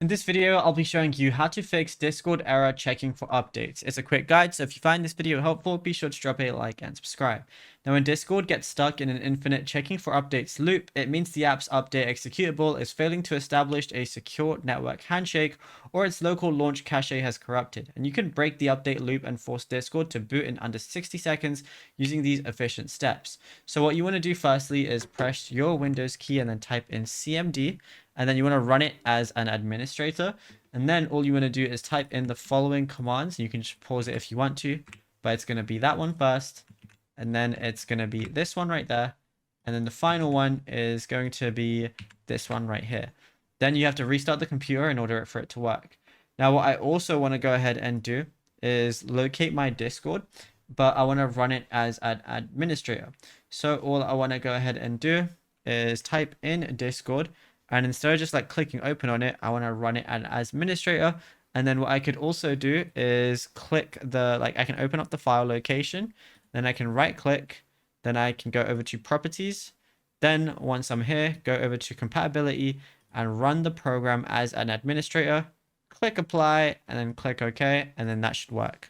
In this video, I'll be showing you how to fix Discord error checking for updates. It's a quick guide, so if you find this video helpful, be sure to drop a like and subscribe. Now, when Discord gets stuck in an infinite checking for updates loop, it means the app's update executable is failing to establish a secure network handshake, or its local launch cache has corrupted. And you can break the update loop and force Discord to boot in under 60 seconds using these efficient steps. So what you want to do firstly is press your Windows key and then type in CMD, and then you want to run it as an administrator. And then all you want to do is type in the following commands. You can just pause it if you want to, but it's going to be that one first. And then it's going to be this one right there. And then the final one is going to be this one right here. Then you have to restart the computer in order for it to work. Now, what I also want to go ahead and do is locate my Discord, but I want to run it as an administrator. So all I want to go ahead and do is type in Discord. And instead of just like clicking open on it, I want to run it as administrator. And then what I could also do is click I can open up the file location. Then I can right click. Then I can go over to properties. Then once I'm here, go over to compatibility and run the program as an administrator. Click apply and then click OK. And then that should work.